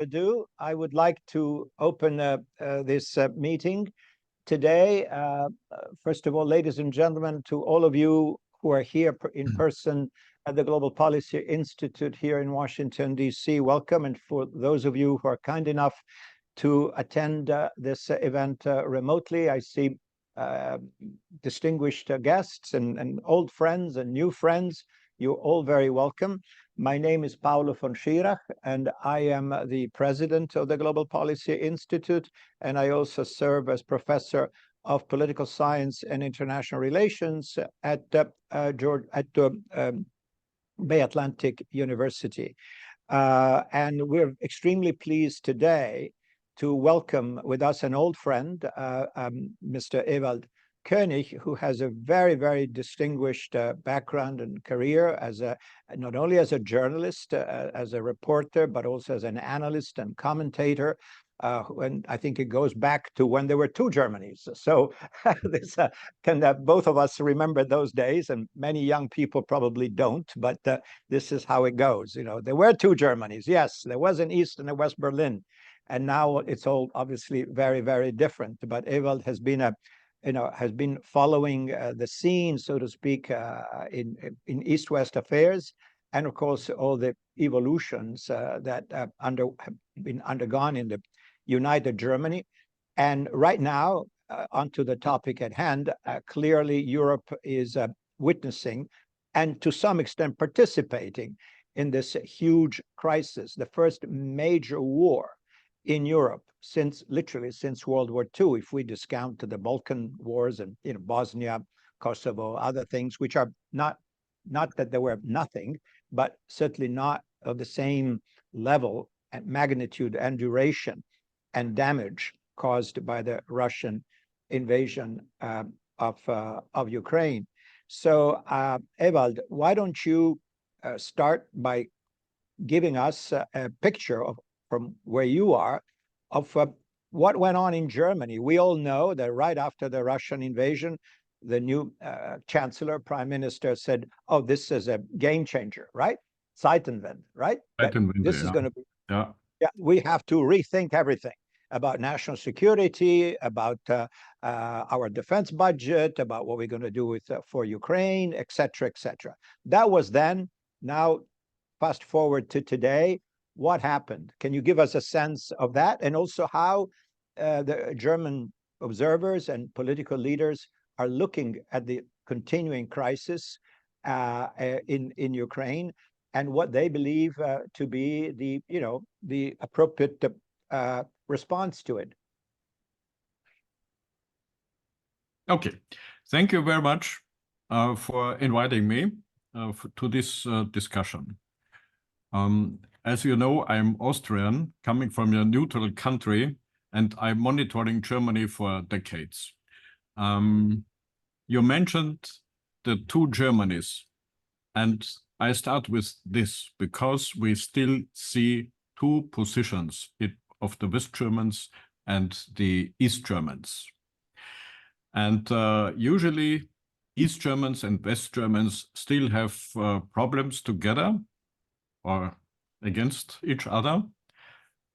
ado, I would like to open this meeting today. First of all, ladies and gentlemen, to all of you who are here in person at the Global Policy Institute here in Washington, D.C., welcome. And for those of you who are kind enough to attend this event remotely, I see distinguished guests and old friends and new friends. You're all very welcome. My name is Paulo von Schirach, and I am the president of the Global Policy Institute, and I also serve as professor of political science and international relations at Bay Atlantic University. And we're extremely pleased today to welcome with us an old friend, Mr. Ewald Koenig, who has a very, very distinguished background and career as not only as a journalist, as a reporter, but also as an analyst and commentator. And I think it goes back to when there were two Germanys. So this both of us remember those days, and many young people probably don't, but this is how it goes. You know, there were two Germanys. Yes, there was an East and a West Berlin. And now it's all obviously very, very different. But Ewald has been has been following the scene, so to speak, in East-West affairs, and of course all the evolutions that have been undergone in the United Germany. And right now, onto the topic at hand, clearly Europe is witnessing and to some extent participating in this huge crisis, the first major war in Europe literally since World War II, if we discount the Balkan wars and Bosnia, Kosovo, other things, which are not that there were nothing, but certainly not of the same level and magnitude and duration and damage caused by the Russian invasion of Ukraine. So, Ewald, why don't you start by giving us a picture from where you are of what went on in Germany. We all know that right after the Russian invasion, the new chancellor, prime minister said, oh, this is a game changer, right? Zeitenwende, right? Zeitenwende, this is going to be, we have to rethink everything about national security, about our defense budget, about what we're going to do with for Ukraine, et cetera, et cetera. That was then. Now, fast forward to today. What happened? Can you give us a sense of that? And also how the German observers and political leaders are looking at the continuing crisis in Ukraine and what they believe to be the appropriate response to it. Okay, thank you very much for inviting me to this discussion. As you know, I'm Austrian, coming from a neutral country, and I'm monitoring Germany for decades. You mentioned the two Germanys, and I start with this because we still see two positions of the West Germans and the East Germans. And usually East Germans and West Germans still have problems together or against each other,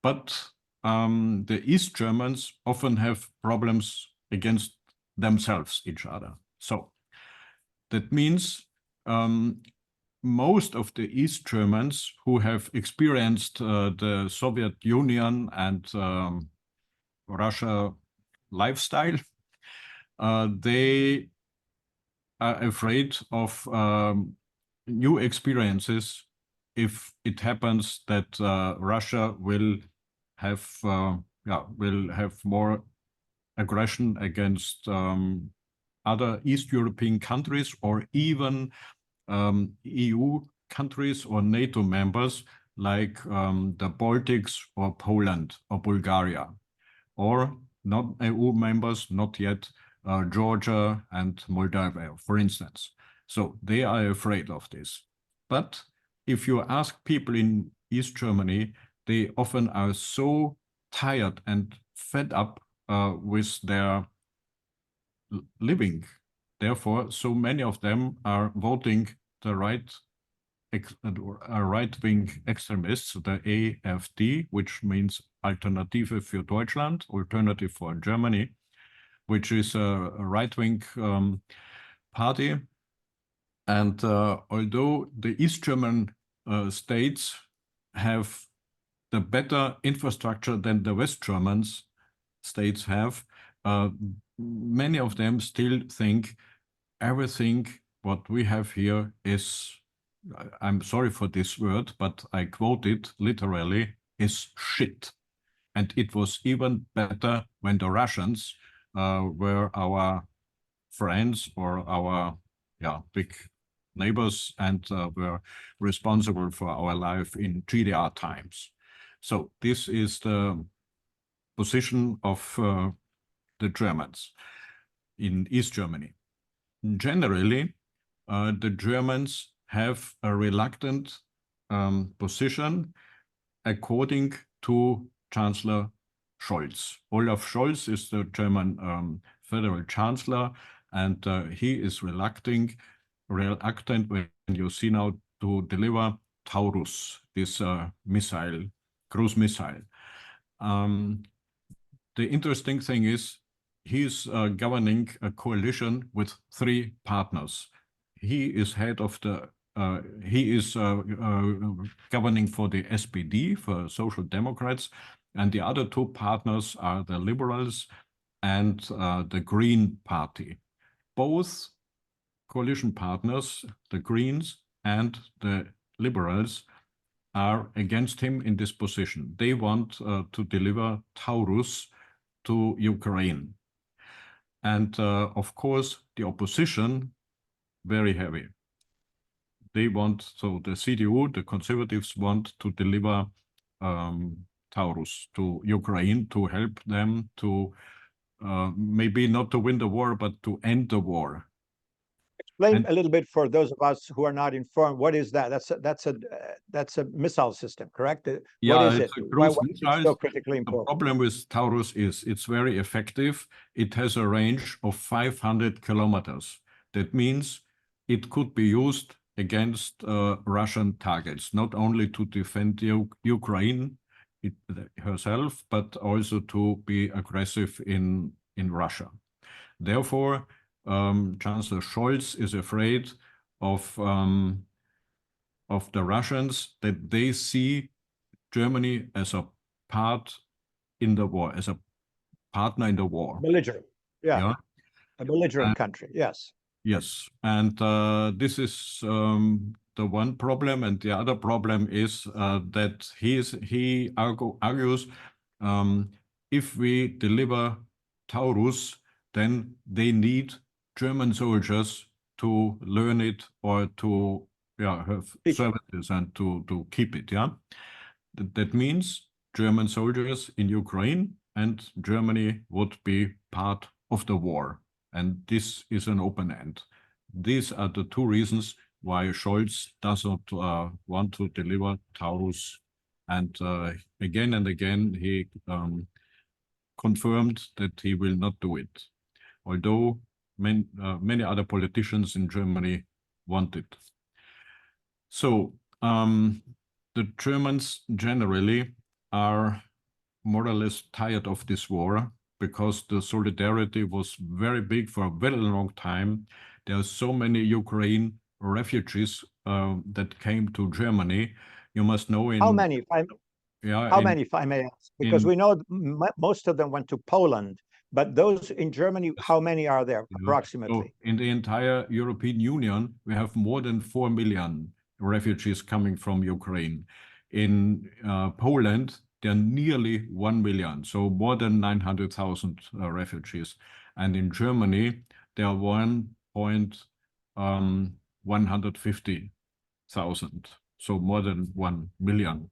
but the East Germans often have problems against themselves, each other. So that means most of the East Germans who have experienced the Soviet Union and Russia lifestyle, they are afraid of new experiences if it happens that Russia will have more aggression against other East European countries or even EU countries or NATO members like the Baltics or Poland or Bulgaria, or not EU members, not yet Georgia and Moldova, for instance. So they are afraid of this. But if you ask people in East Germany, they often are so tired and fed up with their living. Therefore, so many of them are voting the right right-wing extremists, the AfD, which means Alternative für Deutschland, Alternative for Germany, which is a right-wing party. And although the East German states have the better infrastructure than the West German states have, many of them still think everything what we have here is, I'm sorry for this word, but I quote it literally, is shit. And it was even better when the Russians were our friends or our big neighbors and were responsible for our life in GDR times. So this is the position of the Germans in East Germany. Generally, the Germans have a reluctant position according to Chancellor Scholz. Olaf Scholz is the German federal chancellor, and he is reluctant when you see now to deliver Taurus, this cruise missile. The interesting thing is he's governing a coalition with 3 partners. He is head of the, he is governing for the SPD, for Social Democrats, and the other 2 partners are the Liberals and the Green Party. Both coalition partners, the Greens and the Liberals, are against him in this position. They want to deliver Taurus to Ukraine. And of course, the opposition, very heavy. They want, so the CDU, the conservatives, want to deliver Taurus to Ukraine to help them to maybe not to win the war, but to end the war. Explain a little bit for those of us who are not informed. What is that? That's a missile system, correct? Yeah, what is it's it? a cruise Why missile. is it so critically The important? problem with Taurus is it's very effective. It has a range of 500 kilometers. That means it could be used against Russian targets, not only to defend Ukraine herself, but also to be aggressive in Russia. Therefore, Chancellor Scholz is afraid of the Russians, that they see Germany as a part in the war, as a partner in the war. Belligerent, yeah. A belligerent country, yes. Yes, and this is the one problem, and the other problem is that he argues if we deliver Taurus, then they need German soldiers to learn it or to have services and to keep it. Yeah, that means German soldiers in Ukraine and Germany would be part of the war. And this is an open end. These are the 2 reasons why Scholz does not want to deliver Taurus. And again, he confirmed that he will not do it, although many other politicians in Germany want it. So the Germans generally are more or less tired of this war, because the solidarity was very big for a very long time. There are so many Ukraine refugees that came to Germany. You must know in... How many? Many, if I may ask? Because we know most of them went to Poland, but those in Germany, how many are there approximately? So in the entire European Union, we have more than 4 million refugees coming from Ukraine. In Poland, there are nearly 1 million, so more than 900,000 refugees. And in Germany, there are 150,000, so more than 1 million.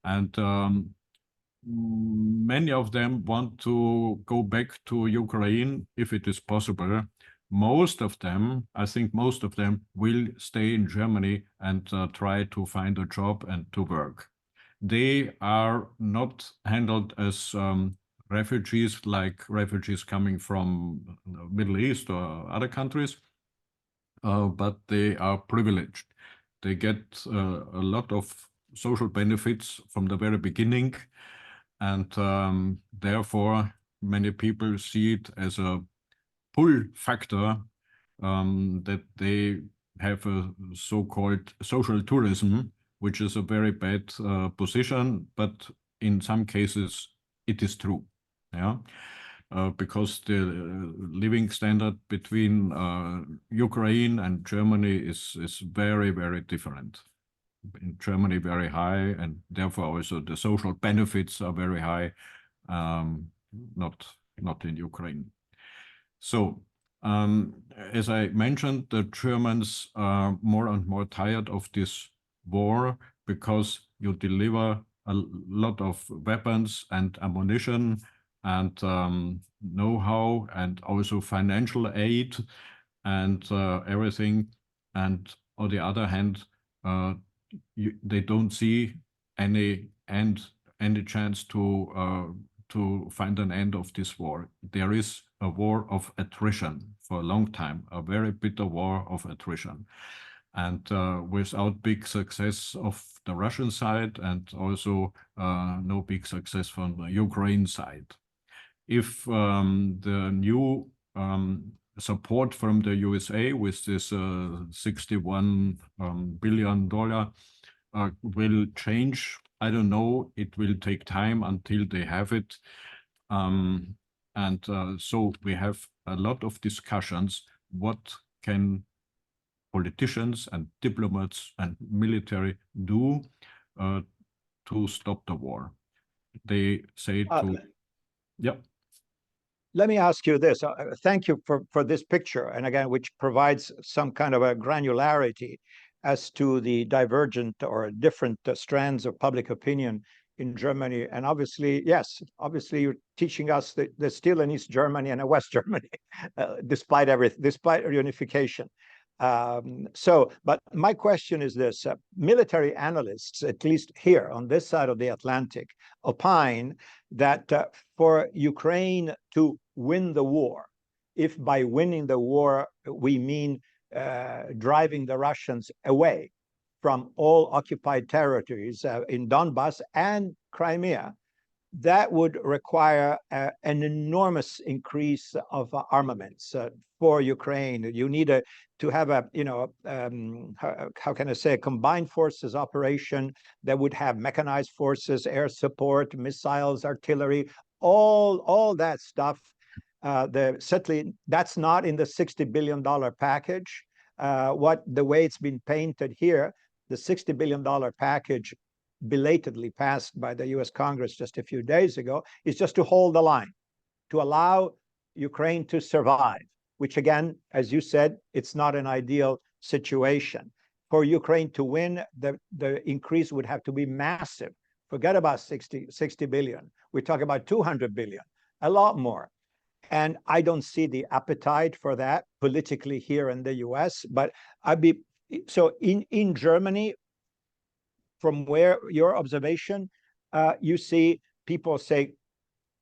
And many of them want to go back to Ukraine if it is possible. Most of them, I think most of them, will stay in Germany and try to find a job and to work. They are not handled as refugees, like refugees coming from the Middle East or other countries, but they are privileged. They get a lot of social benefits from the very beginning, and therefore many people see it as a pull factor, that they have a so-called social tourism, which is a very bad position, but in some cases it is true. Yeah. Because the living standard between Ukraine and Germany is very, very different. In Germany, very high, and therefore also the social benefits are very high, not in Ukraine. So, as I mentioned, the Germans are more and more tired of this war because you deliver a lot of weapons and ammunition and know-how and also financial aid and everything. And on the other hand, they don't see any chance to find an end of this war. There is a war of attrition for a long time, a very bitter war of attrition. And without big success of the Russian side and also no big success from the Ukraine side. If the new support from the USA with this $61 billion will change, I don't know. It will take time until they have it. So we have a lot of discussions. What can politicians and diplomats and military do to stop the war? They say yeah. Let me ask you this. Thank you for this picture, and again, which provides some kind of a granularity as to the divergent or different strands of public opinion in Germany. And obviously, yes, obviously you're teaching us that there's still an East Germany and a West Germany, despite everything, despite reunification. But my question is this: military analysts, at least here on this side of the Atlantic, opine that for Ukraine to win the war, if by winning the war we mean driving the Russians away from all occupied territories in Donbass and Crimea, that would require an enormous increase of armaments for Ukraine. You need to have a, how can I say, a combined forces operation that would have mechanized forces, air support, missiles, artillery, all that stuff. Certainly, that's not in the $60 billion package. The way it's been painted here, the $60 billion package belatedly passed by the US Congress just a few days ago, is just to hold the line, to allow Ukraine to survive, which again, as you said, it's not an ideal situation. For Ukraine to win, the increase would have to be massive. Forget about 60 billion. We're talking about 200 billion, a lot more. And I don't see the appetite for that politically here in the US, but so in Germany, from where your observation, you see people say,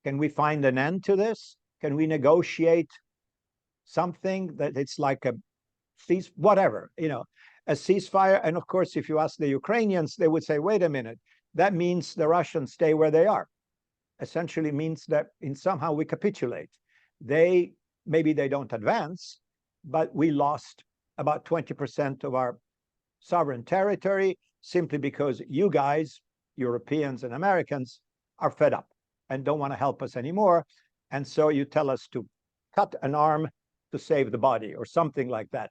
can we find an end to this? Can we negotiate something that it's like a whatever, a ceasefire? And of course, if you ask the Ukrainians, they would say, wait a minute, that means the Russians stay where they are. Essentially means that somehow we capitulate. Maybe they don't advance, but we lost about 20% of our sovereign territory simply because you guys, Europeans and Americans, are fed up and don't want to help us anymore. And so you tell us to cut an arm to save the body or something like that.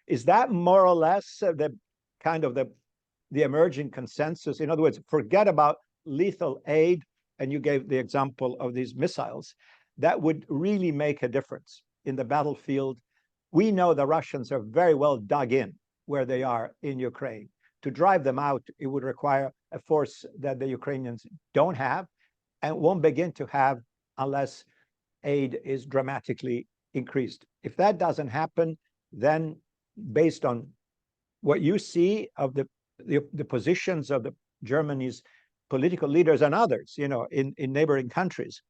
Is that more or less the kind of the emerging consensus? In other words, forget about lethal aid, and you gave the example of these missiles. That would really make a difference in the battlefield. We know the Russians are very well dug in where they are in Ukraine. To drive them out, it would require a force that the Ukrainians don't have and won't begin to have unless aid is dramatically increased. If that doesn't happen, then based on what you see of the positions of the Germany's political leaders and others, in neighboring countries,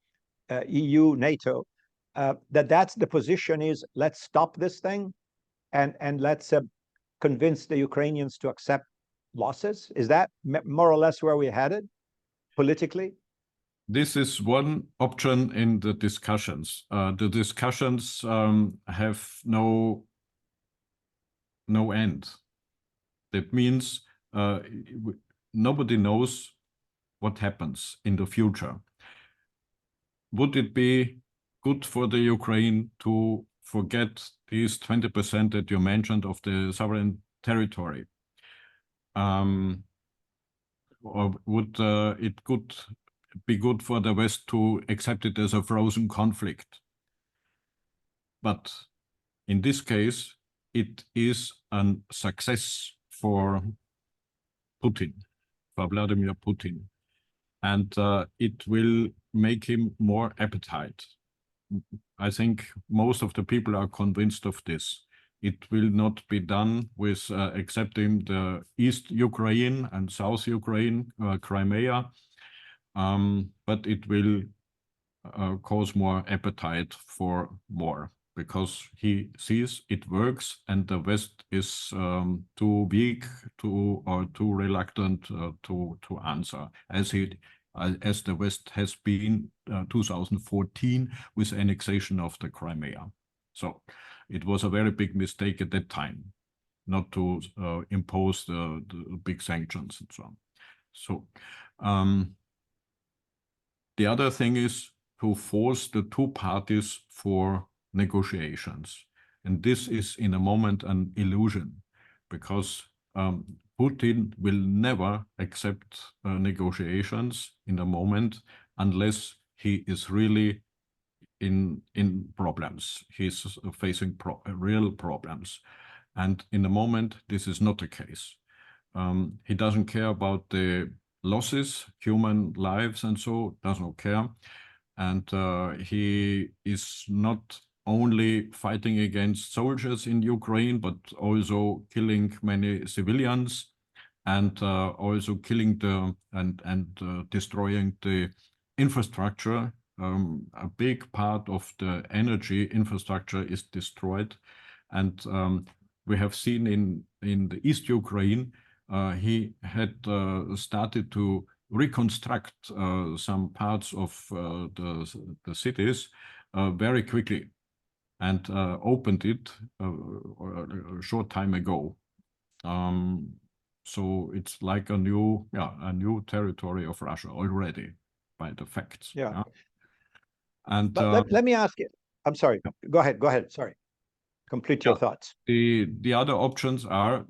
EU, NATO, that's the position is, let's stop this thing and let's convince the Ukrainians to accept losses? Is that more or less where we headed politically? This is one option in the discussions. The discussions have no end. That means nobody knows what happens in the future. Would it be good for the Ukraine to forget these 20% that you mentioned of the sovereign territory? Or would it be good for the West to accept it as a frozen conflict? But in this case, it is a success for Putin, for Vladimir Putin, and it will make him more appetite. I think most of the people are convinced of this. It will not be done with accepting the East Ukraine and South Ukraine, Crimea, but it will cause more appetite for more, because he sees it works and the West is too weak or too reluctant to answer, as the West has been 2014 with annexation of the Crimea. So it was a very big mistake at that time not to impose the big sanctions and so on. So the other thing is to force the two parties for negotiations. And this is in a moment an illusion, because Putin will never accept negotiations in a moment unless he is really in problems. He's facing real problems. And in the moment, this is not the case. He doesn't care about the losses, human lives and so, doesn't care. And he is not only fighting against soldiers in Ukraine, but also killing many civilians, and also killing and destroying the infrastructure. A big part of the energy infrastructure is destroyed. And we have seen in the East Ukraine, he had started to reconstruct some parts of the cities very quickly, and opened it a short time ago. So it's like a new territory of Russia already by the facts. Yeah. And but let me ask you. I'm sorry. Go ahead. Sorry. Complete your thoughts. The other options are: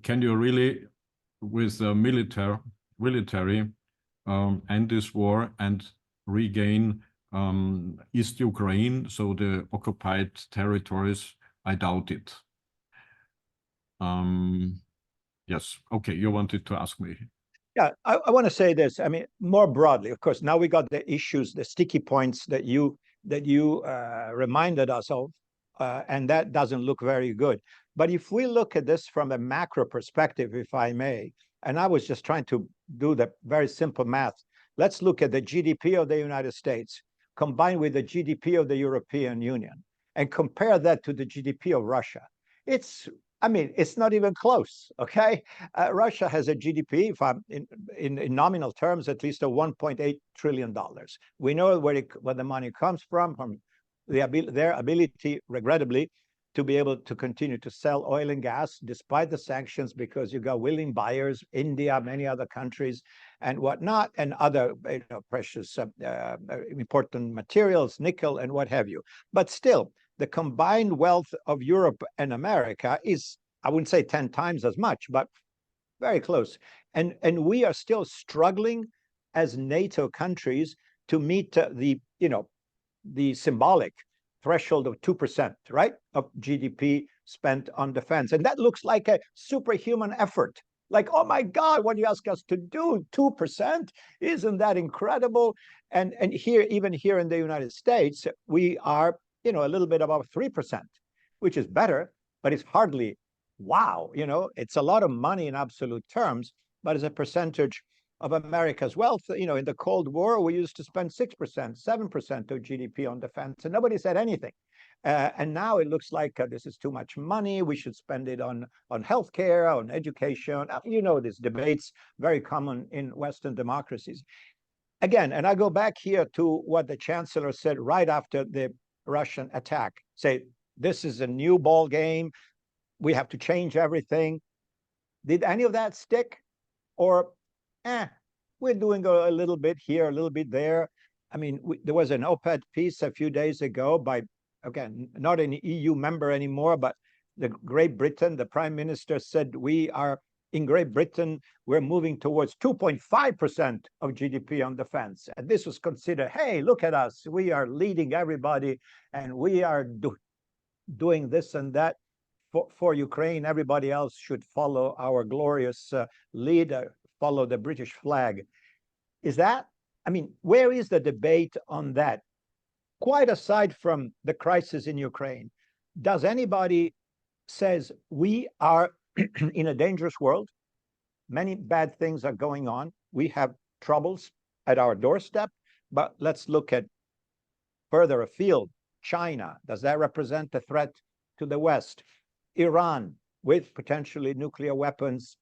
can you really, with the military, end this war and regain East Ukraine, so the occupied territories? I doubt it. Yes. Okay, you wanted to ask me. Yeah, I want to say this. I mean, more broadly, of course, now we got the issues, the sticky points that you reminded us of, and that doesn't look very good. But if we look at this from a macro perspective, if I may, and I was just trying to do the very simple math, let's look at the GDP of the United States combined with the GDP of the European Union and compare that to the GDP of Russia. I mean, it's not even close, okay? Russia has a GDP, if I'm in nominal terms, at least $1.8 trillion. We know where the money comes from their ability, regrettably, to be able to continue to sell oil and gas despite the sanctions, because you got willing buyers, India, many other countries, and whatnot, and other precious important materials, nickel and what have you. But still, the combined wealth of Europe and America is, I wouldn't say 10 times as much, but very close. And we are still struggling as NATO countries to meet the symbolic threshold of 2%, right, of GDP spent on defense. And that looks like a superhuman effort. Like, oh my God, what do you ask us to do? 2%? Isn't that incredible? And here, even here in the United States, we are a little bit above 3%, which is better, but it's hardly wow. It's a lot of money in absolute terms, but as a percentage of America's wealth, in the Cold War, we used to spend 6%, 7% of GDP on defense, and nobody said anything. And now it looks like this is too much money. We should spend it on healthcare, on education. You know, these debates, very common in Western democracies. Again, and I go back here to what the chancellor said right after the Russian attack. Say, this is a new ball game. We have to change everything. Did any of that stick? Or, we're doing a little bit here, a little bit there. I mean, there was an op-ed piece a few days ago by, again, not an EU member anymore, but the Great Britain, the Prime Minister said, we are, in Great Britain, we're moving towards 2.5% of GDP on defense. And this was considered, hey, look at us. We are leading everybody, and we are doing this and that for Ukraine. Everybody else should follow our glorious leader, follow the British flag. Is that, I mean, where is the debate on that? Quite aside from the crisis in Ukraine, does anybody says we are in a dangerous world? Many bad things are going on. We have troubles at our doorstep, but let's look at further afield. China, does that represent a threat to the West? Iran, with potentially nuclear weapons,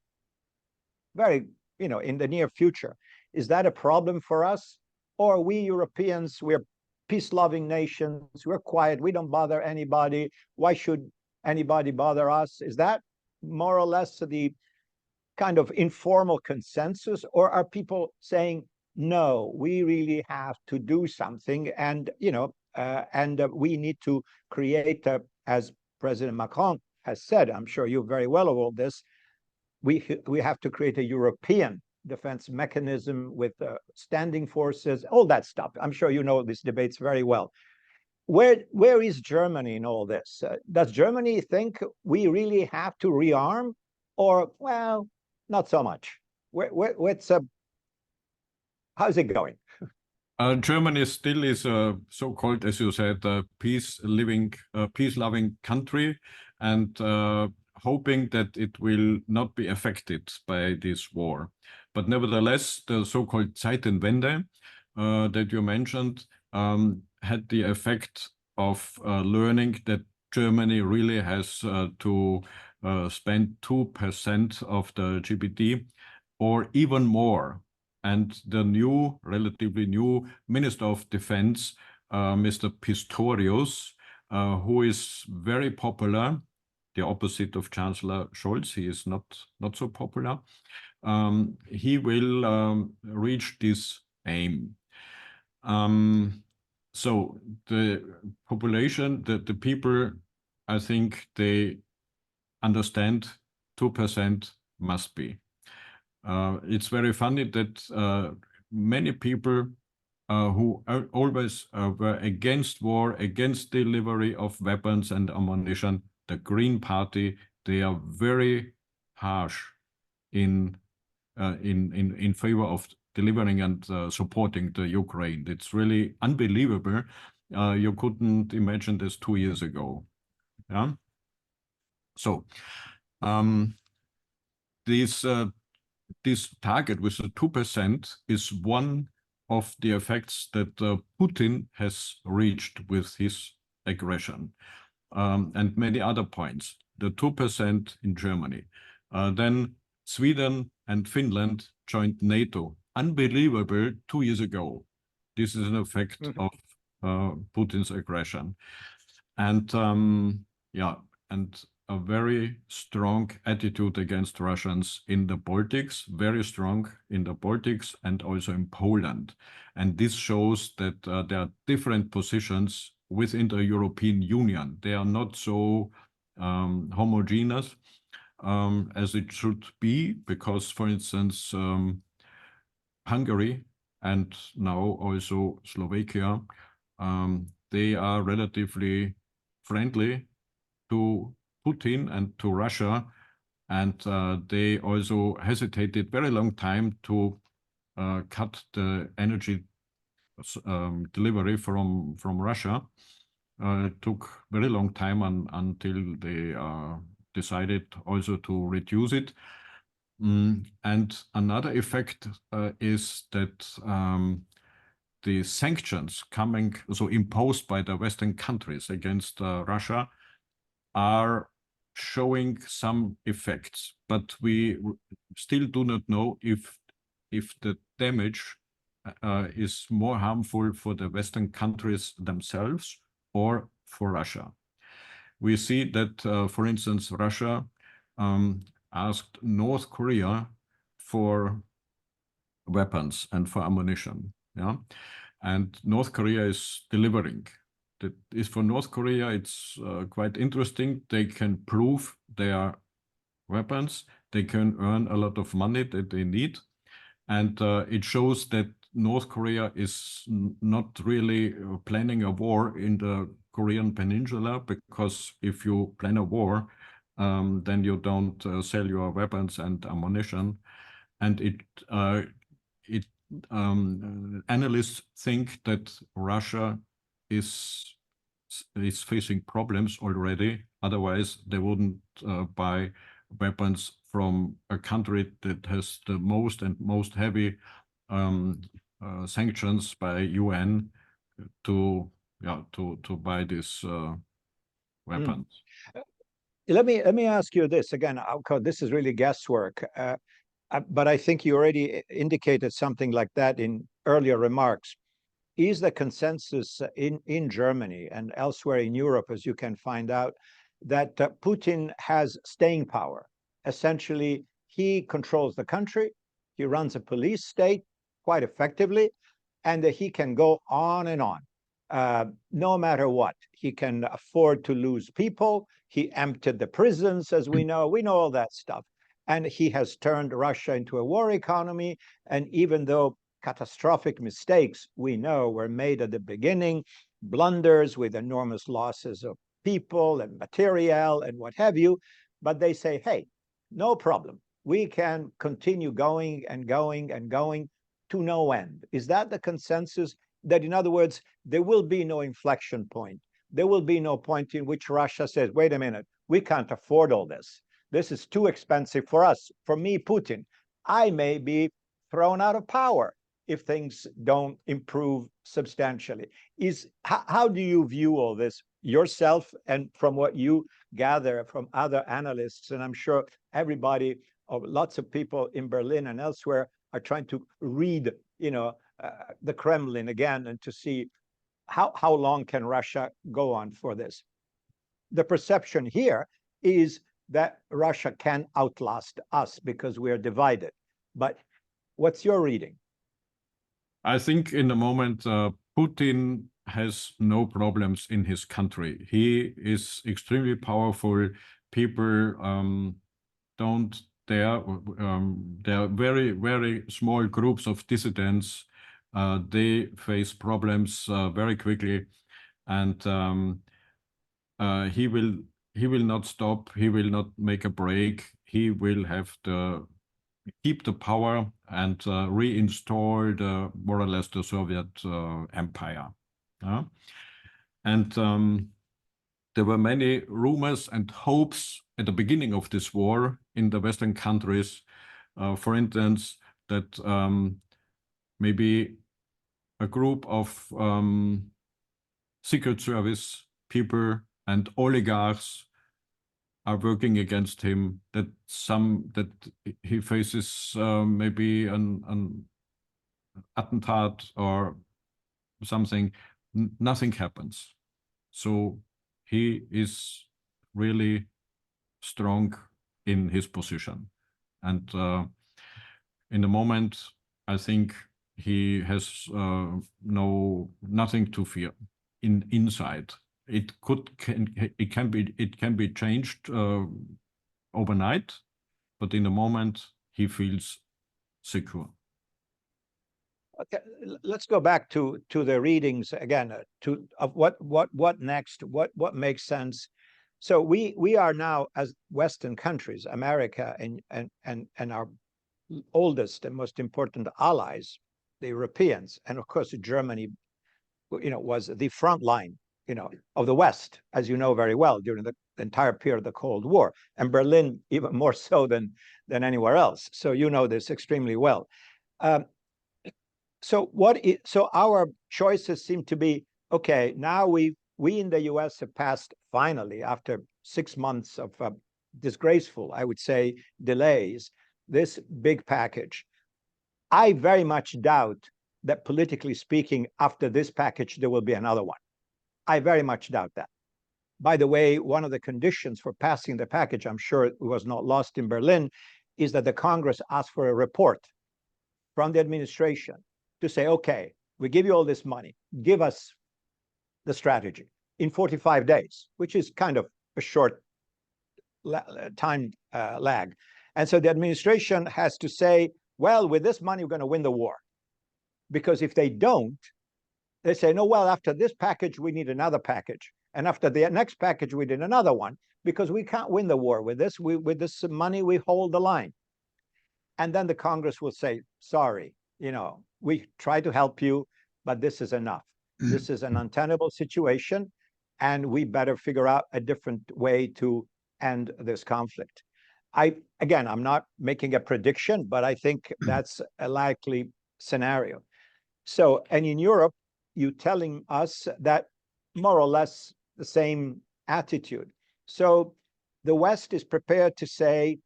very, you know, in the near future. Is that a problem for us? Or we Europeans, we're peace-loving nations, we're quiet, we don't bother anybody. Why should anybody bother us? Is that more or less the kind of informal consensus? Or are people saying, no, we really have to do something, and, you know, we need to create, as President Macron has said, I'm sure you're very well aware of this, we have to create a European defense mechanism with standing forces, all that stuff. I'm sure you know these debates very well. Where is Germany in all this? Does Germany think we really have to rearm, or, well, not so much? How's it going? Germany still is a so-called, as you said, peace-loving country, and hoping that it will not be affected by this war. But nevertheless, the so-called Zeitenwende that you mentioned had the effect of learning that Germany really has to spend 2% of the GDP or even more. And the new, relatively new Minister of Defense, Mr. Pistorius, who is very popular, the opposite of Chancellor Scholz, he is not so popular. He will reach this aim. So the population, the people, I think they understand 2% must be. It's very funny that many people who always were against war, against delivery of weapons and ammunition, the Green Party, they are very harsh in favor of delivering and supporting the Ukraine. It's really unbelievable. You couldn't imagine this 2 years ago. Yeah. So this target with the 2% is one of the effects that Putin has reached with his aggression, and many other points. The 2% in Germany. Then Sweden and Finland joined NATO. Unbelievable 2 years ago. This is an effect of Putin's aggression. And yeah, and a very strong attitude against Russians in the Baltics, very strong in the Baltics and also in Poland. And this shows that there are different positions within the European Union. They are not so homogeneous as it should be, because, for instance, Hungary and now also Slovakia, they are relatively friendly to Putin and to Russia, and they also hesitated very long time to cut the energy delivery from Russia. It took very long time until they decided also to reduce it. And another effect is that the sanctions coming, so imposed by the Western countries against Russia, are showing some effects, but we still do not know if the damage is more harmful for the Western countries themselves or for Russia. We see that, for instance, Russia asked North Korea for weapons and for ammunition, yeah, and North Korea is delivering. That is, for North Korea, it's quite interesting. They can prove their weapons. They can earn a lot of money that they need, and it shows that North Korea is not really planning a war in the Korean Peninsula, because if you plan a war, then you don't sell your weapons and ammunition, and analysts think that Russia is facing problems already. Otherwise, they wouldn't buy weapons from a country that has the most heavy sanctions by UN to buy these weapons. Let me ask you this again. This is really guesswork, but I think you already indicated something like that in earlier remarks. Is the consensus in Germany and elsewhere in Europe, as you can find out, that Putin has staying power? Essentially, he controls the country, he runs a police state quite effectively, and he can go on and on. No matter what, he can afford to lose people. He emptied the prisons, as we know all that stuff. And he has turned Russia into a war economy. And even though catastrophic mistakes we know were made at the beginning, blunders with enormous losses of people and material and what have you, but they say, hey, no problem. We can continue going and going and going to no end. Is that the consensus? That, in other words, there will be no inflection point. There will be no point in which Russia says, wait a minute, we can't afford all this. This is too expensive for us. For me, Putin, I may be thrown out of power if things don't improve substantially. How do you view all this yourself, and from what you gather from other analysts? And I'm sure everybody, or lots of people in Berlin and elsewhere, are trying to read, the Kremlin again, and to see how long can Russia go on for this. The perception here is that Russia can outlast us because we are divided. But what's your reading? I think in the moment, Putin has no problems in his country. He is extremely powerful. People don't dare. There are very, very small groups of dissidents. They face problems very quickly, and he will not stop. He will not make a break. He will have keep the power and reinstall more or less the Soviet empire. And there were many rumors and hopes at the beginning of this war in the Western countries, for instance, that maybe a group of Secret Service people and oligarchs are working against him, that he faces maybe an attentat or something. Nothing happens. So he is really strong in his position. And in the moment, I think he has nothing to fear inside. It can be changed overnight, but in the moment he feels secure. Okay, let's go back to the readings again. What next? What makes sense? So we are now, as Western countries, America and our oldest and most important allies, the Europeans, and of course Germany, was the front line, of the West, as you know very well, during the entire period of the Cold War, and Berlin even more so than anywhere else. So you know this extremely well. so our choices seem to be, okay, now we in the US have passed finally, after 6 months of disgraceful, I would say, delays, this big package. I very much doubt that, politically speaking, after this package, there will be another one. I very much doubt that. By the way, one of the conditions for passing the package, I'm sure it was not lost in Berlin, is that the Congress asked for a report from the administration to say, okay, we give you all this money, give us the strategy in 45 days, which is kind of a short time lag. And so the administration has to say, well, with this money, we're going to win the war. Because if they don't, they say, no, well, after this package, we need another package. And after the next package, we need another one, because we can't win the war with this. With this money, we hold the line. And then the Congress will say, sorry, we try to help you, but this is enough. This is an untenable situation, and we better figure out a different way to end this conflict. Again, I'm not making a prediction, but I think that's a likely scenario. So, and in Europe, you're telling us that more or less the same attitude. So the West is prepared to say,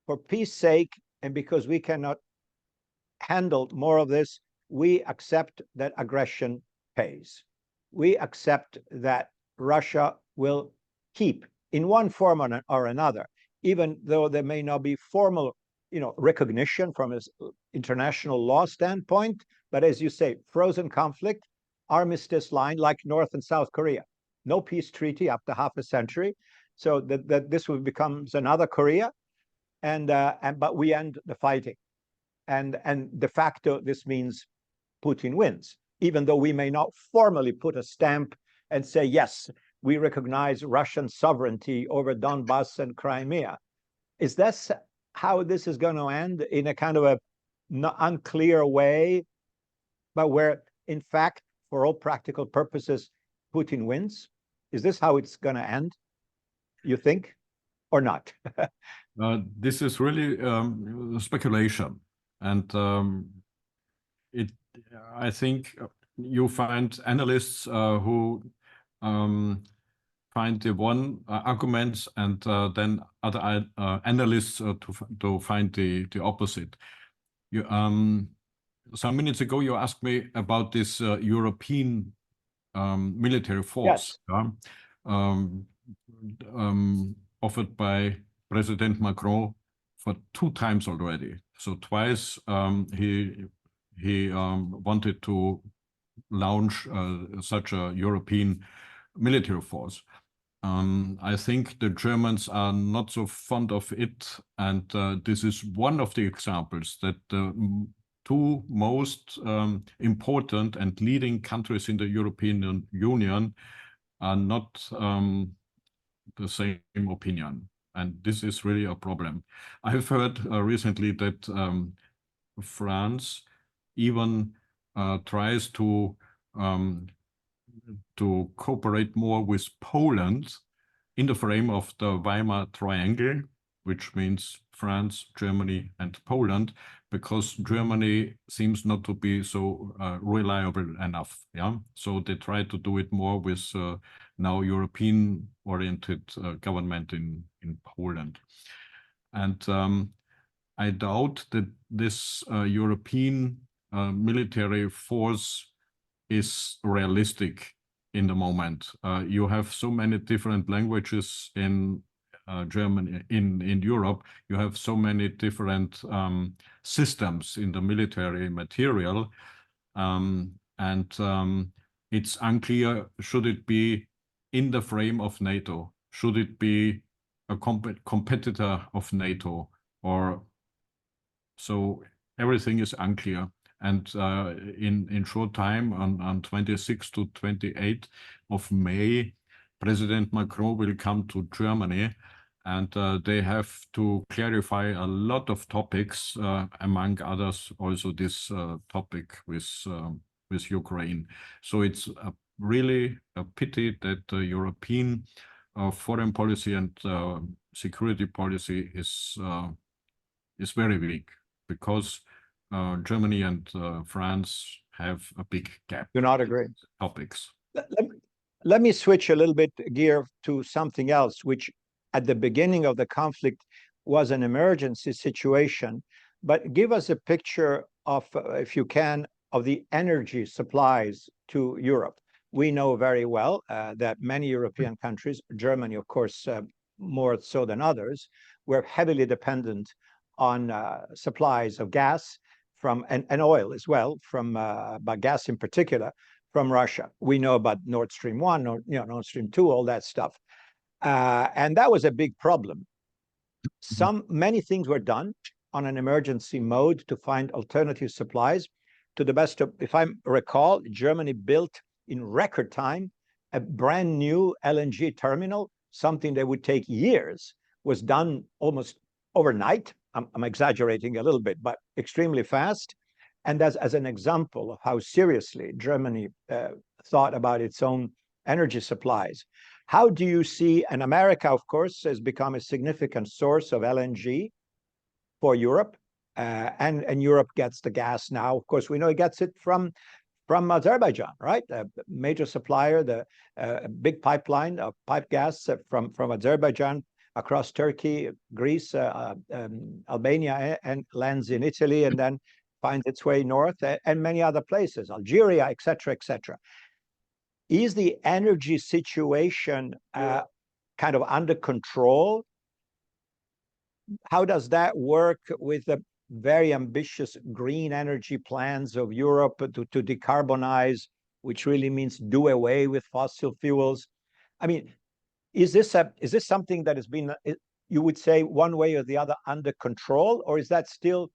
for peace sake, and because we cannot handle more of this, we accept that aggression pays. We accept that Russia will keep, in one form or another, even though there may not be formal, recognition from an international law standpoint, but as you say, frozen conflict, armistice line, like North and South Korea, no peace treaty after half a century, so that this will becomes another Korea, but we end the fighting, and de facto this means Putin wins, even though we may not formally put a stamp and say, yes, we recognize Russian sovereignty over Donbass and Crimea. Is this how this is going to end, in a kind of a unclear way, but where, in fact, for all practical purposes, Putin wins? Is this how it's going to end, you think, or not? This is really speculation. And I think you find analysts who find the one arguments, and then other analysts to find the opposite. Some minutes ago, you asked me about this European military force. Yes. Offered by President Macron for 2 times already. So twice he wanted to launch such a European military force. I think the Germans are not so fond of it, and this is one of the examples that the 2 most important and leading countries in the European Union are not the same opinion. And this is really a problem. I have heard recently that France even tries to cooperate more with Poland in the frame of the Weimar Triangle, which means France, Germany, and Poland, because Germany seems not to be so reliable enough. Yeah, so they try to do it more with now European-oriented government in Poland, and I doubt that this European military force is realistic in the moment. You have so many different languages in Germany, in Europe. You have so many different systems in the military material, and it's unclear, should it be in the frame of NATO? Should it be a competitor of NATO? Or so everything is unclear. And in short time, on 26 to 28 of May, President Macron will come to Germany, and they have to clarify a lot of topics, among others, also this topic with Ukraine. So it's really a pity that the European foreign policy and security policy is very weak, because Germany and France have a big gap. Do not agree. Topics. Let me switch a little bit gear to something else, which at the beginning of the conflict was an emergency situation. But give us a picture of, if you can, of the energy supplies to Europe. We know very well that many European countries, Germany, of course, more so than others, were heavily dependent on supplies of gas from and oil as well, from but gas in particular, from Russia. We know about Nord Stream 1 or Nord Stream 2, all that stuff. And that was a big problem. Many things were done on an emergency mode to find alternative supplies. To the best of, if I recall, Germany built in record time a brand new LNG terminal, something that would take years, was done almost overnight. I'm exaggerating a little bit, but extremely fast. And as an example of how seriously Germany thought about its own energy supplies. How do you see, and America, of course, has become a significant source of LNG for Europe, and Europe gets the gas now. Of course, we know it gets it from Azerbaijan, right? A major supplier, the big pipeline of pipe gas from Azerbaijan across Turkey, Greece, Albania, and lands in Italy, and then finds its way north, and many other places, Algeria, et cetera, Is the energy situation kind of under control? How does that work with the very ambitious green energy plans of Europe to decarbonize, which really means do away with fossil fuels? I mean, is this something that has been, you would say, one way or the other under control, or is that still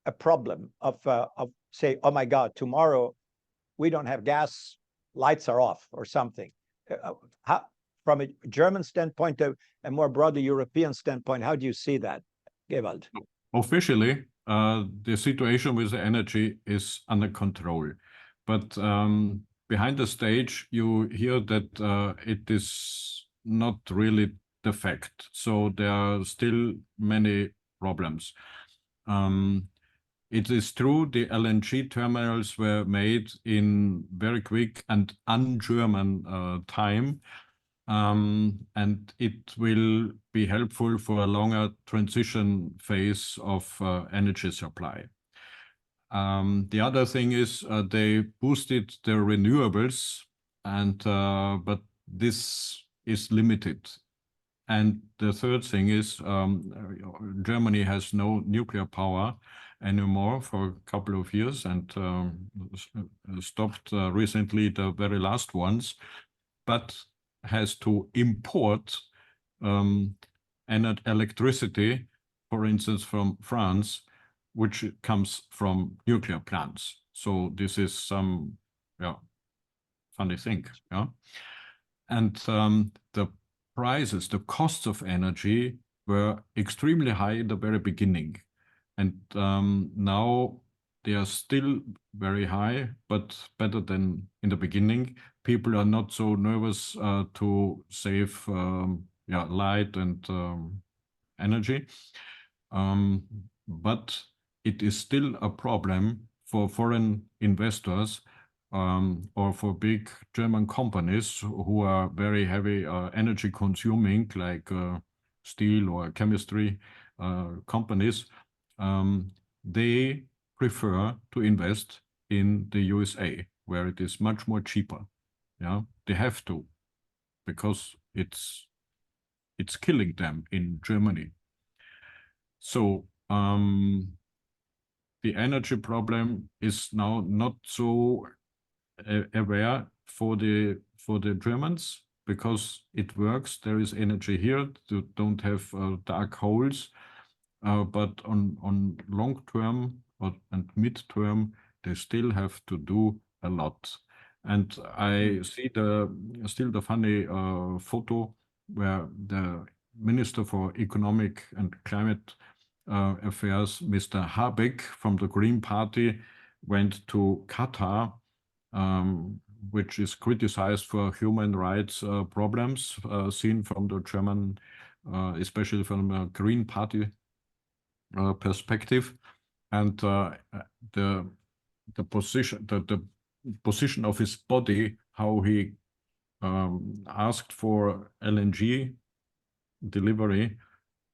a problem of say, oh my God, tomorrow we don't have gas, lights are off or something? How, from a German standpoint, a more broader European standpoint, how do you see that, Gewald? Officially, the situation with the energy is under control. But behind the stage, you hear that it is not really the fact. So there are still many problems. It is true the LNG terminals were made in very quick and un-German time. And it will be helpful for a longer transition phase of energy supply. The other thing is they boosted the renewables, and but this is limited. And the third thing is Germany has no nuclear power anymore for a couple of years, and stopped recently the very last ones, but has to import electricity, for instance, from France, which comes from nuclear plants. So this is some funny thing. And the prices, the costs of energy were extremely high in the very beginning. And now they are still very high, but better than in the beginning. People are not so nervous to save light and energy. But it is still a problem for foreign investors or for big German companies who are very heavy energy consuming, like steel or chemistry companies. They prefer to invest in the USA, where it is much more cheaper. They have to, because it's killing them in Germany. So the energy problem is now not so aware for the Germans, because it works. There is energy here. You don't have dark holes. But on long term and mid term, they still have to do a lot. And I see still the funny photo where the Minister for Economic and Climate Affairs, Mr. Habeck from the Green Party, went to Qatar, which is criticized for human rights problems seen from the German, especially from the Green Party perspective. and the position of his body, how he asked for LNG delivery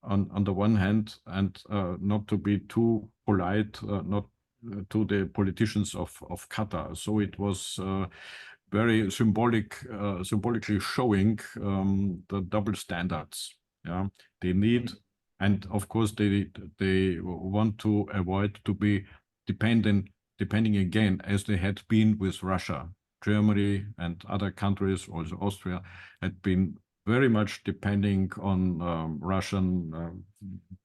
on the one hand, and not to be too polite, not to the politicians of Qatar. So it was very symbolically showing the double standards. Yeah, they need, and of course they want to avoid to be depending again, as they had been with Russia. Germany and other countries, also Austria, had been very much depending on Russian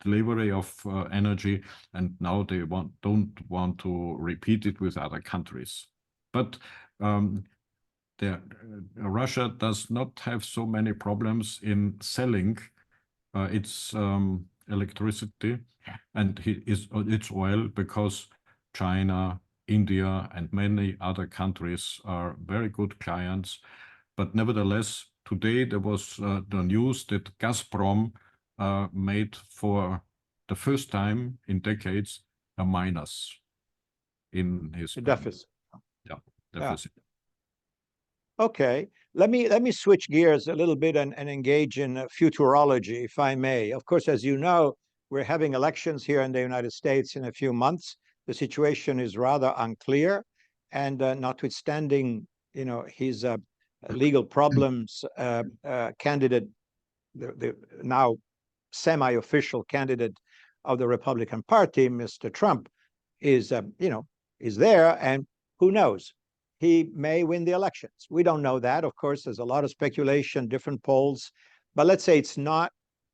delivery of energy, and now they don't want to repeat it with other countries. But Russia does not have so many problems in selling its electricity and its oil, because China, India, and many other countries are very good clients. But nevertheless, today there was the news that Gazprom made for the first time in decades a minus in his deficit. Yeah, deficit. Yeah. Okay, let me switch gears a little bit and engage in futurology, if I may. Of course, as you know, we're having elections here in the United States in a few months. The situation is rather unclear, and notwithstanding, his legal problems, candidate, the now semi-official candidate of the Republican Party, Mr. Trump, is there, and who knows? He may win the elections. We don't know that. Of course, there's a lot of speculation, different polls, but let's say it's not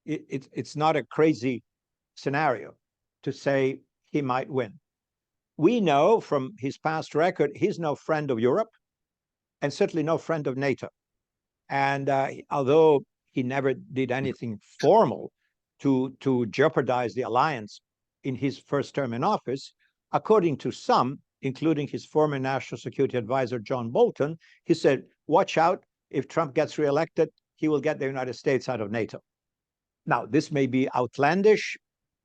a crazy scenario to say he might win. We know from his past record, he's no friend of Europe and certainly no friend of NATO. And although he never did anything formal to jeopardize the alliance in his first term in office, according to some, including his former national security advisor, John Bolton, he said, watch out, if Trump gets reelected, he will get the United States out of NATO. Now, this may be outlandish,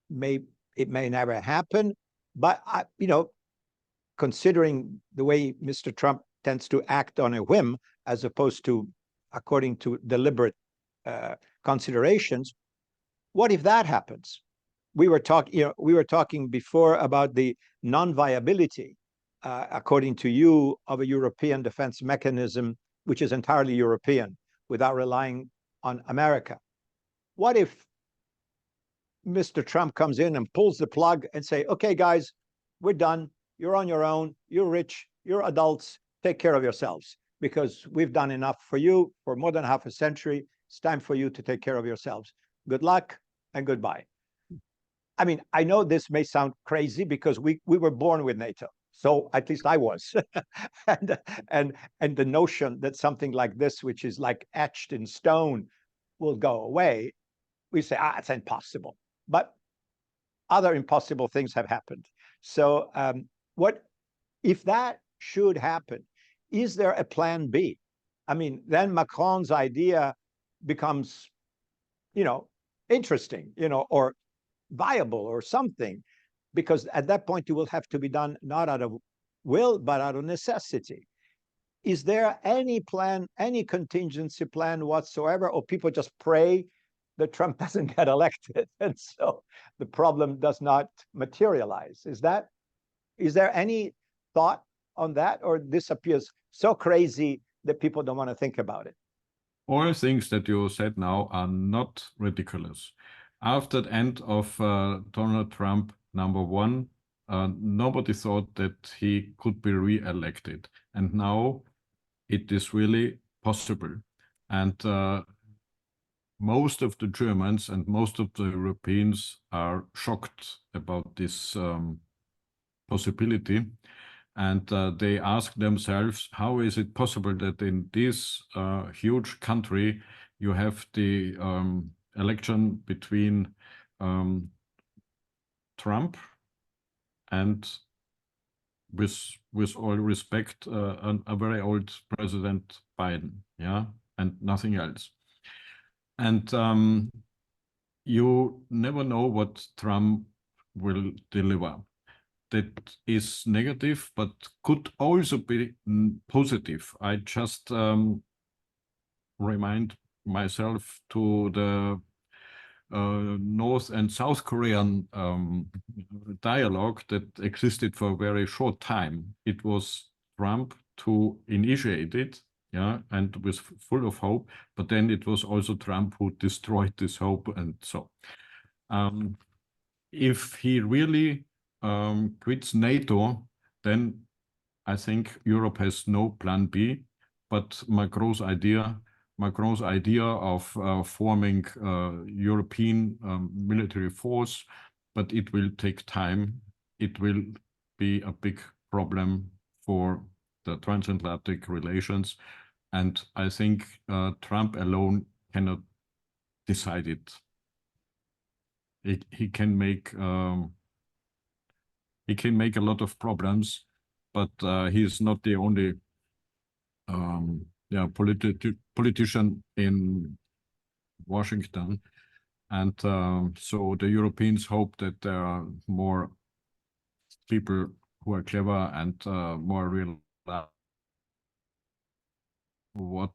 it may never happen, but considering the way Mr. Trump tends to act on a whim, as opposed to according to deliberate considerations, what if that happens? We were talking before about the non-viability, according to you, of a European defense mechanism, which is entirely European, without relying on America. What if Mr. Trump comes in and pulls the plug and say, okay, guys, we're done. You're on your own. You're rich. You're adults. Take care of yourselves, because we've done enough for you for more than half a century. It's time for you to take care of yourselves. Good luck and goodbye. I mean, I know this may sound crazy because we were born with NATO. So at least I was. and the notion that something like this, which is like etched in stone, will go away, we say, it's impossible. But other impossible things have happened. So what if that should happen? Is there a plan B? I mean, then Macron's idea becomes, interesting, or viable or something, because at that point it will have to be done not out of will, but out of necessity. Is there any plan, any contingency plan whatsoever, or people just pray that Trump doesn't get elected and so the problem does not materialize? Is there any thought on that, or this appears so crazy that people don't want to think about it? All things that you said now are not ridiculous. After the end of Donald Trump, number one, nobody thought that he could be re-elected. And now it is really possible. And most of the Germans and most of the Europeans are shocked about this possibility. And they ask themselves, how is it possible that in this huge country you have the election between Trump and, with all respect, a very old President Biden, yeah, and nothing else. And you never know what Trump will deliver. that is negative, but could also be positive. I just remind myself to the North and South Korean dialogue that existed for a very short time. It was Trump to initiate it, yeah, and was full of hope, but then it was also Trump who destroyed this hope. And so if he really quits NATO, then I think Europe has no plan B, but Macron's idea of forming European military force, but it will take time. It will be a big problem for the transatlantic relations. And I think Trump alone cannot decide it. He can make a lot of problems, but he is not the only politician in Washington. And so the Europeans hope that there are more people who are clever and more real what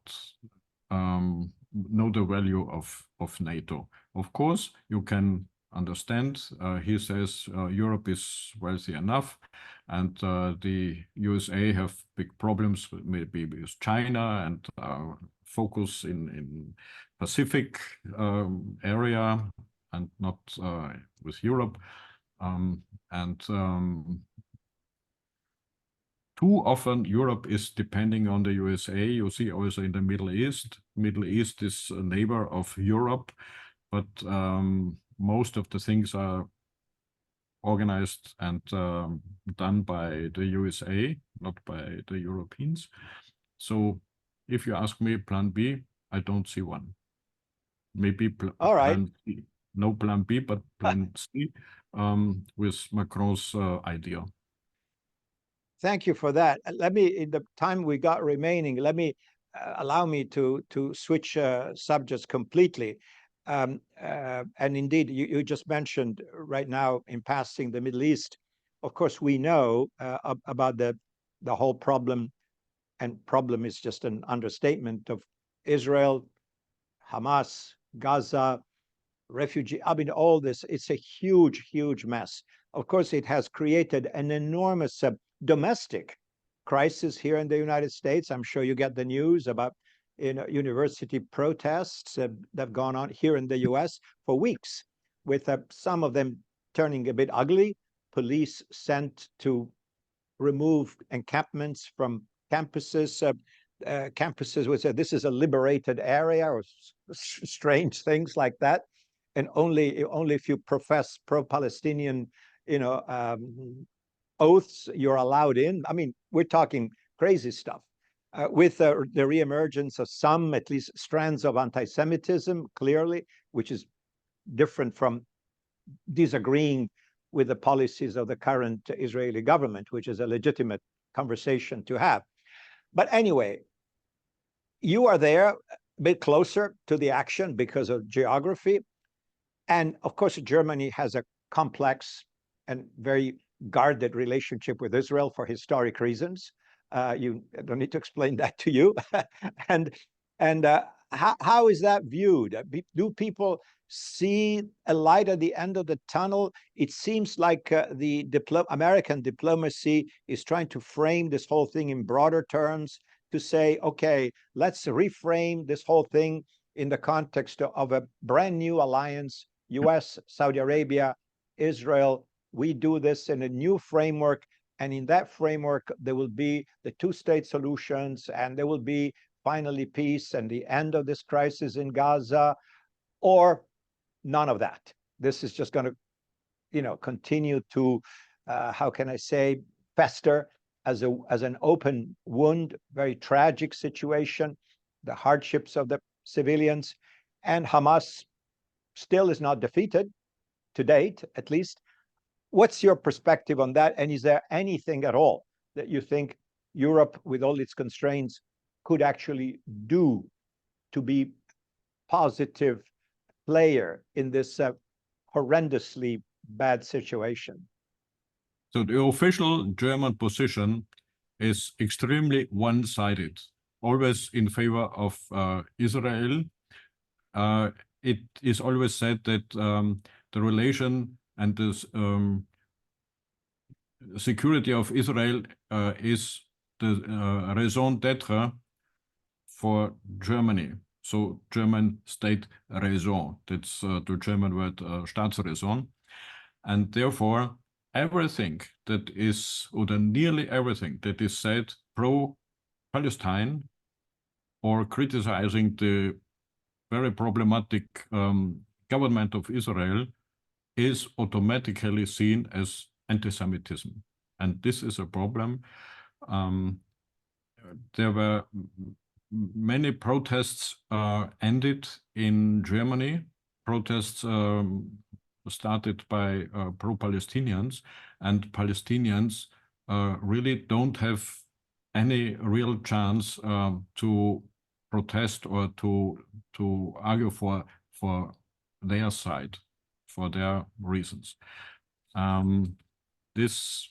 know the value of NATO. Of course, you can understand, he says Europe is wealthy enough, and the USA have big problems maybe with China and focus in Pacific area and not with Europe. Too often Europe is depending on the USA. You see also in the Middle East. Middle East is a neighbor of Europe, but most of the things are organized and done by the USA, not by the Europeans. So if you ask me plan B, I don't see one. Maybe All right. plan C. No plan B, but plan C with Macron's idea. Thank you for that. Let me, in the time we got remaining, let me allow me to switch subjects completely. And indeed, you just mentioned right now in passing the Middle East. Of course, we know about the whole problem, and problem is just an understatement, of Israel, Hamas, Gaza, refugee. I mean, all this, it's a huge, huge mess. Of course, it has created an enormous domestic crisis here in the United States. I'm sure you get the news about university protests that have gone on here in the US for weeks, with some of them turning a bit ugly. Police sent to remove encampments from campuses. Campuses would say this is a liberated area, or strange things like that. And only if you profess pro-Palestinian, oaths, you're allowed in. I mean, we're talking crazy stuff. With the reemergence of some, at least, strands of anti-Semitism, clearly, which is different from disagreeing with the policies of the current Israeli government, which is a legitimate conversation to have. But anyway, you are there a bit closer to the action because of geography. And of course, Germany has a complex and very guarded relationship with Israel for historic reasons. I don't need to explain that to you. and how is that viewed? Do people see a light at the end of the tunnel? It seems like the American diplomacy is trying to frame this whole thing in broader terms, to say, okay, let's reframe this whole thing in the context of a brand new alliance, US, Saudi Arabia, Israel. We do this in a new framework. And in that framework, there will be the two-state solutions, and there will be finally peace and the end of this crisis in Gaza, or none of that. This is just going to, continue to, how can I say, fester as an open wound, very tragic situation, the hardships of the civilians. And Hamas still is not defeated, to date, at least. What's your perspective on that? And is there anything at all that you think Europe, with all its constraints, could actually do to be positive player in this horrendously bad situation? So the official German position is extremely one-sided, always in favor of Israel. It is always said that the relation and the security of Israel is the raison d'être for Germany. So German state raison, that's the German word Staatsräson. And therefore, everything that is, or nearly everything that is said pro-Palestine or criticizing the very problematic government of Israel is automatically seen as anti-Semitism. And this is a problem. There were many protests ended in Germany, protests started by pro-Palestinians, and Palestinians really don't have any real chance to protest or to argue for their side, for their reasons. This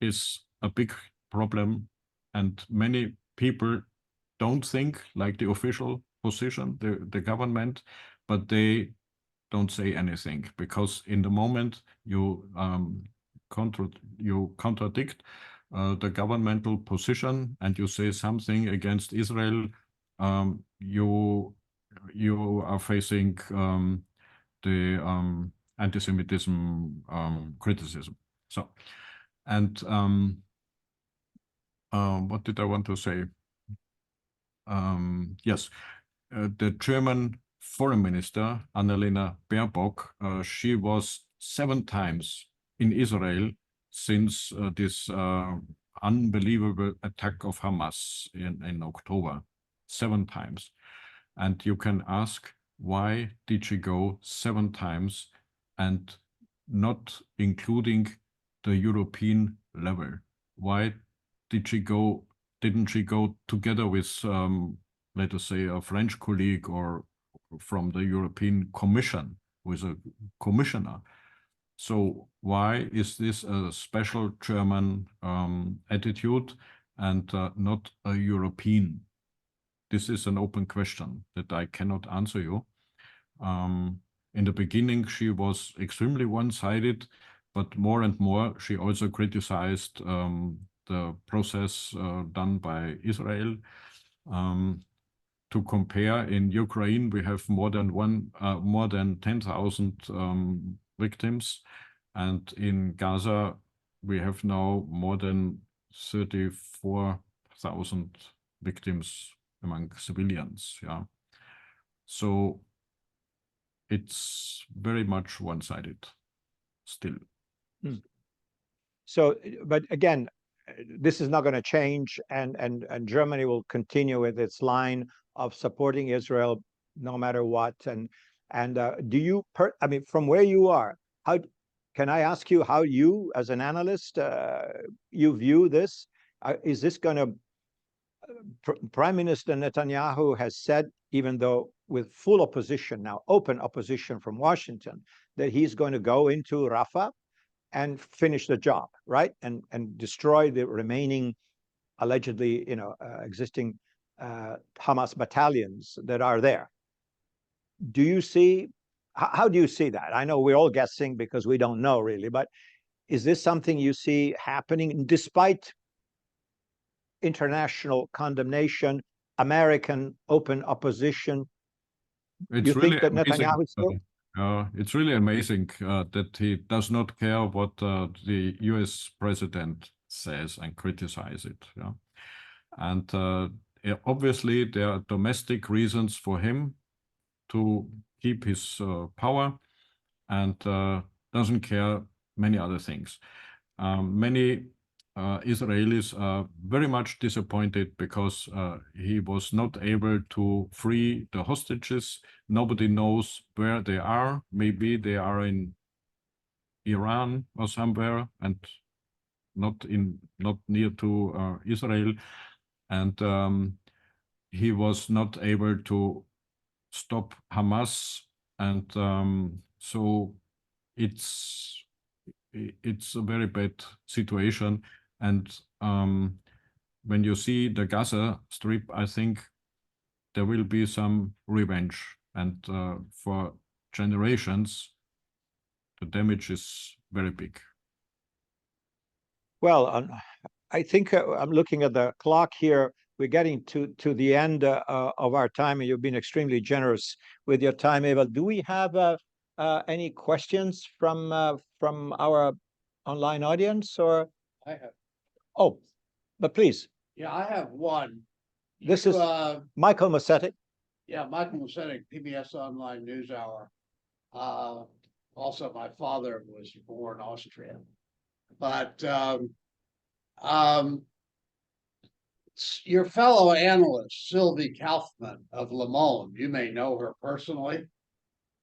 is a big problem, and many people don't think like the official position, the government, but they don't say anything, because in the moment you contradict the governmental position and you say something against Israel, you are facing the anti-Semitism criticism. So, and what did I want to say? Yes, the German Foreign Minister, Annalena Baerbock, she was 7 times in Israel since this unbelievable attack of Hamas in October, 7 times. And you can ask, why did she go 7 times and not including the European level? Why didn't she go together with, let us say, a French colleague or from the European Commission, with a commissioner? So why is this a special German attitude and not a European? This is an open question that I cannot answer you. In the beginning, she was extremely one-sided, but more and more, she also criticized the process done by Israel. To compare, in Ukraine, we have more than 10,000 victims, and in Gaza, we have now more than 34,000 victims among civilians. Yeah, so it's very much one-sided still. So, but again, this is not going to change, and Germany will continue with its line of supporting Israel no matter what. And do you, I mean, from where you are, how can I ask you how you, as an analyst, you view this? Is this going to? Prime Minister Netanyahu has said, even though with full opposition now, open opposition from Washington, that he's going to go into Rafah and finish the job, right? And destroy the remaining, allegedly, existing Hamas battalions that are there. Do you see, how do you see that? I know we're all guessing because we don't know really, but is this something you see happening despite international condemnation, American open opposition? It's you really think that amazing. Netanyahu is still? It's really amazing that he does not care what the US president says and criticize it. Yeah? And obviously there are domestic reasons for him to keep his power, and doesn't care many other things. Many Israelis are very much disappointed because he was not able to free the hostages. Nobody knows where they are. Maybe they are in Iran or somewhere, and not near to Israel. And he was not able to stop Hamas, and so it's it's a very bad situation. And when you see the Gaza Strip, I think there will be some revenge. And for generations, the damage is very big. Well, I think I'm looking at the clock here. We're getting to the end of our time, and you've been extremely generous with your time, Eva. Do we have any questions from our online audience? Or I have, oh, but please, yeah, I have one. This You, is- Michael Massetti. Yeah, Michael Massetti, PBS Online NewsHour. Also, my father was born Austrian. But your fellow analyst, Sylvie Kaufman of Le Monde, you may know her personally.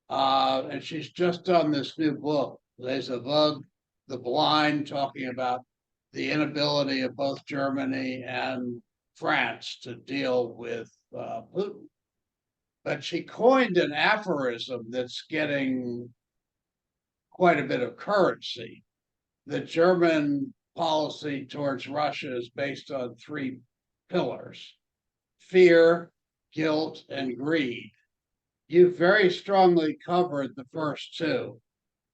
And she's just done this new book, Les Aveugles, The Blind, talking about the inability of both Germany and France to deal with Putin. But she coined an aphorism that's getting quite a bit of currency. The German policy towards Russia is based on 3 pillars: fear, guilt, and greed. You very strongly covered the first 2.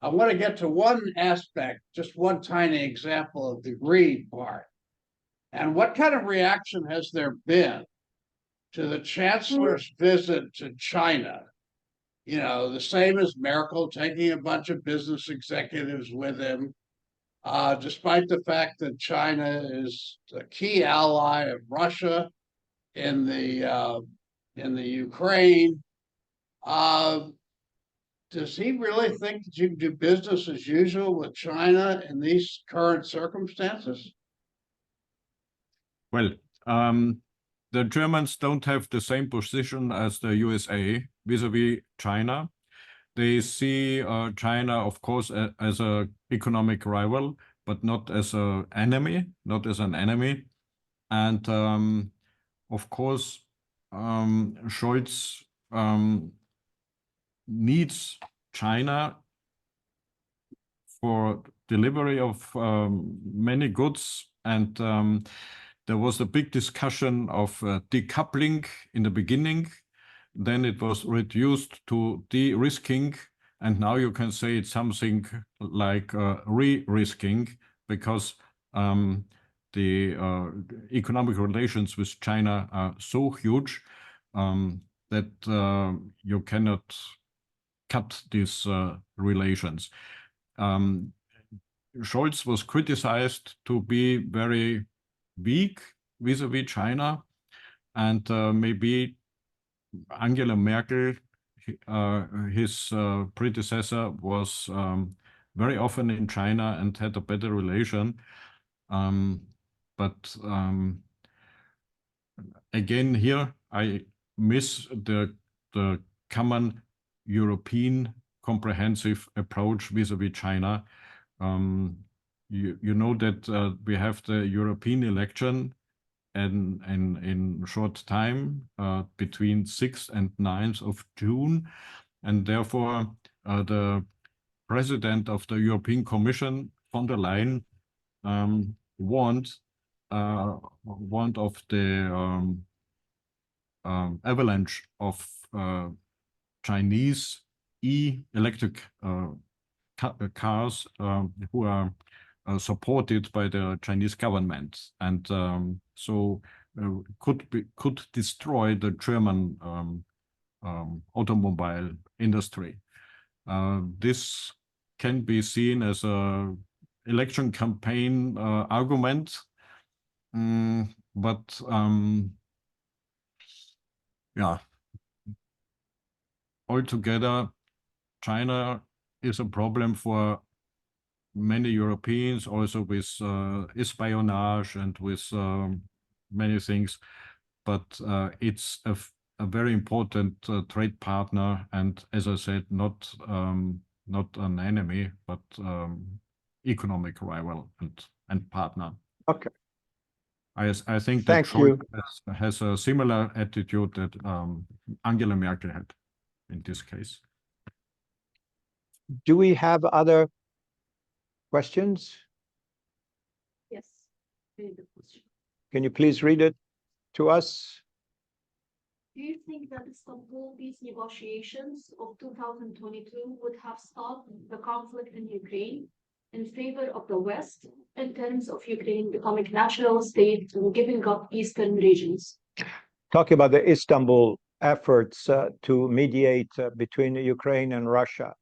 I want to get to one aspect, just one tiny example of the greed part. And what kind of reaction has there been to the chancellor's visit to China? You know, the same as Merkel taking a bunch of business executives with him, despite the fact that China is a key ally of Russia in the Ukraine. Does he really think that you can do business as usual with China in these current circumstances? Well, the Germans don't have the same position as the USA vis-a-vis China. They see China, of course, as an economic rival, but not as an enemy, And of course, Scholz needs China for delivery of many goods. And there was a big discussion of decoupling in the beginning. Then it was reduced to de-risking. And now you can say it's something like re-risking, because the economic relations with China are so huge that you cannot cut these relations. Scholz was criticized to be very weak vis-a-vis China, and maybe Angela Merkel, his predecessor, was very often in China and had a better relation. But again, here I miss the common European comprehensive approach vis-a-vis China. You know that we have the European election in short time, between 6th and 9th of June, and therefore the president of the European Commission, von der Leyen, warned of the avalanche of Chinese electric cars who are supported by the Chinese government, and so could destroy the German automobile industry. This can be seen as a election campaign argument, but yeah, altogether, China is a problem for many Europeans, also with espionage and with many things. But it's a very important trade partner, and as I said, not an enemy, but economic rival and partner. Okay. I think that Thank you. Scholz has a similar attitude that Angela Merkel had in this case. Do we have other Questions? Yes. Read the question. Can you please read it to us? Do you think that Istanbul peace negotiations of 2022 would have stopped the conflict in Ukraine in favor of the West in terms of Ukraine becoming natural state and giving up eastern regions? Talking about the Istanbul efforts to mediate between Ukraine and Russia.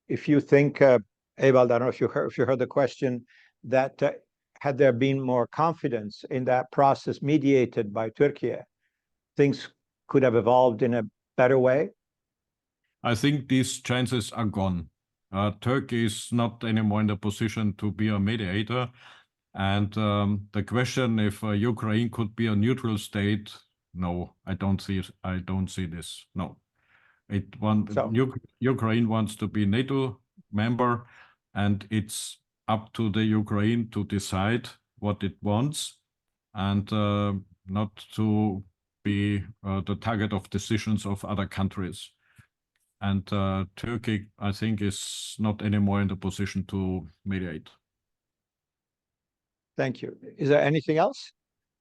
If you think, Ewald, I don't know if you heard the question, that had there been more confidence in that process mediated by Turkey, things could have evolved in a better way? I think these chances are gone. Turkey is not anymore in the position to be a mediator. And the question if Ukraine could be a neutral state, no, I don't see it. I don't see this. No, Ukraine wants to be NATO member, and it's up to the Ukraine to decide what it wants, and not to be the target of decisions of other countries. And Turkey, I think, is not anymore in the position to mediate. Thank you. Is there anything else?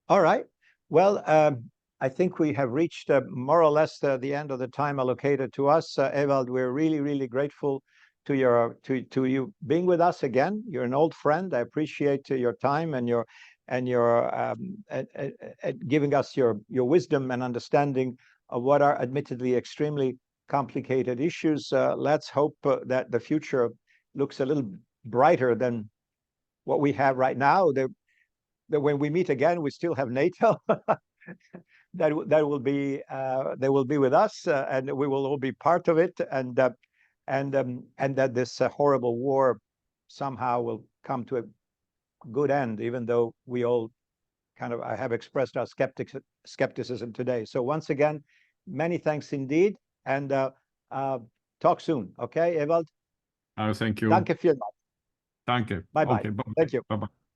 All right. Well, I think we have reached more or less the end of the time allocated to us. Ewald, we're really, really grateful to you being with us again. You're an old friend. I appreciate your time and your giving us your wisdom and understanding of what are admittedly extremely complicated issues. Let's hope that the future looks a little brighter than what we have right now. That when we meet again, we still have NATO. That will be they will be with us, and we will all be part of it, and that this horrible war somehow will come to a good end, even though we all kind of have expressed our skepticism today. So once again, many thanks indeed, and talk soon. Okay, Ewald? Thank you. Danke vielmals. Danke. Bye-bye. Okay, bye-bye. Thank you. Bye-bye.